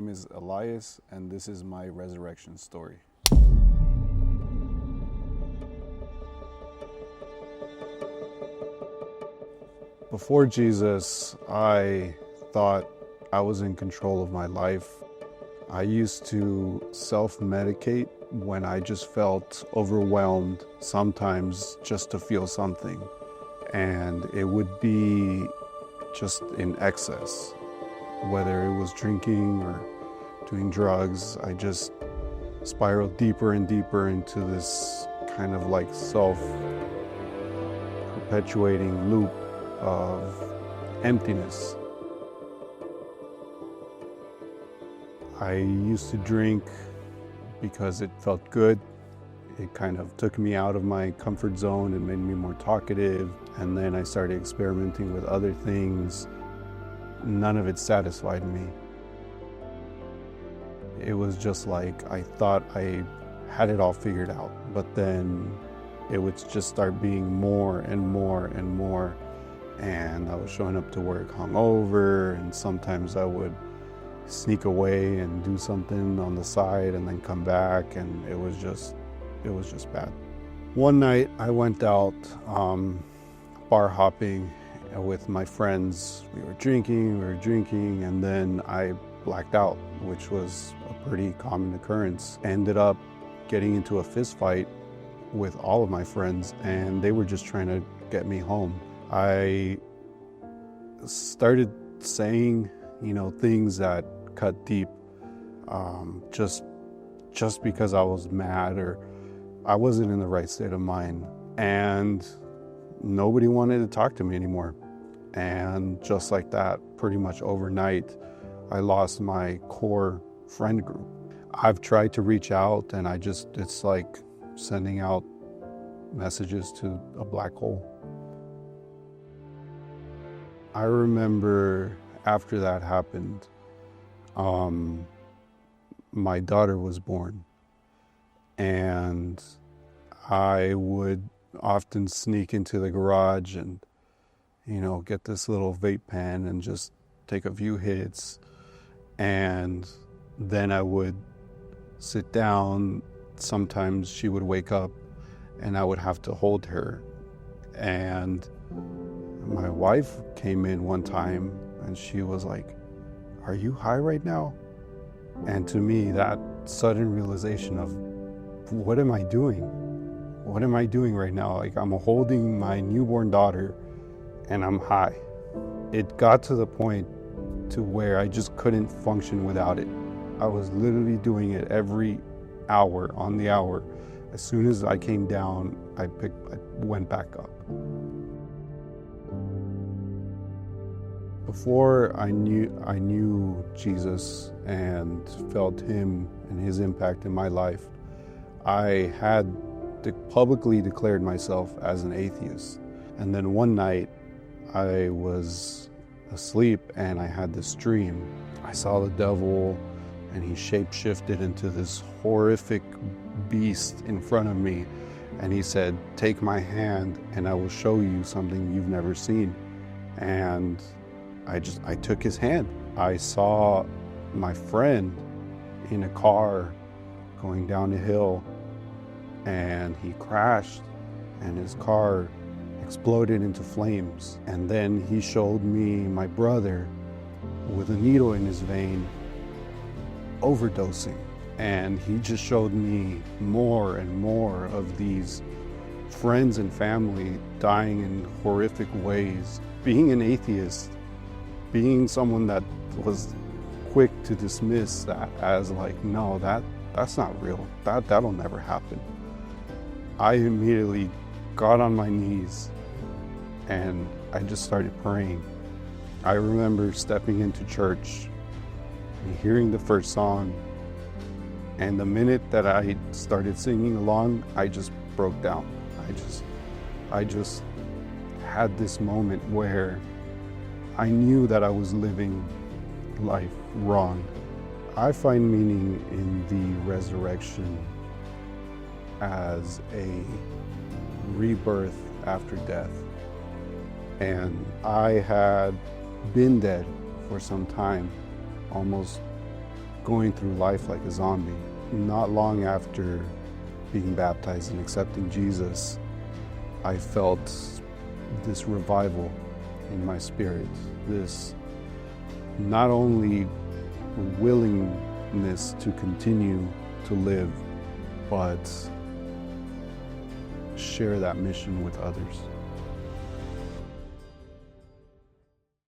name is Elias, and this is my resurrection story. Before Jesus, I thought I was in control of my life. I used to self-medicate when I just felt overwhelmed, sometimes just to feel something. And it would be just in excess. Whether it was drinking or doing drugs, I just spiraled deeper and deeper into this kind of like self-perpetuating loop of emptiness. I used to drink because it felt good. It kind of took me out of my comfort zone and made me more talkative. And then I started experimenting with other things. None of it satisfied me. It was just like I thought I had it all figured out, but then it would just start being more and more and more. And I was showing up to work hungover, and sometimes I would sneak away and do something on the side and then come back, and it was just bad. One night I went out bar hopping with my friends. We were drinking, and then I blacked out, which was a pretty common occurrence. Ended up getting into a fist fight with all of my friends, and they were just trying to get me home. I started saying, things that cut deep, just because I was mad or I wasn't in the right state of mind, and nobody wanted to talk to me anymore. And just like that, pretty much overnight, I lost my core friend group. I've tried to reach out, and it's like sending out messages to a black hole. I remember after that happened, my daughter was born, and I would often sneak into the garage and, get this little vape pen and just take a few hits. And then I would sit down. Sometimes she would wake up and I would have to hold her. And my wife came in one time and she was like, "Are you high right now?" And to me, that sudden realization of, what am I doing? What am I doing right now? Like, I'm holding my newborn daughter and I'm high. It got to the point to where I just couldn't function without it. I was literally doing it every hour on the hour. As soon as I came down, I went back up. Before I knew Jesus and felt him and his impact in my life, I had publicly declared myself as an atheist. And then one night I was asleep and I had this dream. I saw the devil and he shape-shifted into this horrific beast in front of me. And he said, "Take my hand and I will show you something you've never seen." And I took his hand. I saw my friend in a car going down a hill, and he crashed and his car exploded into flames. And then he showed me my brother with a needle in his vein overdosing. And he just showed me more and more of these friends and family dying in horrific ways. Being an atheist, being someone that was quick to dismiss that as like, no, that's not real. That'll never happen. I immediately got on my knees and I just started praying. I remember stepping into church and hearing the first song, and the minute that I started singing along, I just broke down. I just had this moment where I knew that I was living life wrong. I find meaning in the resurrection as a rebirth after death. And I had been dead for some time, almost going through life like a zombie. Not long after being baptized and accepting Jesus, I felt this revival in my spirit, this not only willingness to continue to live, but share that mission with others.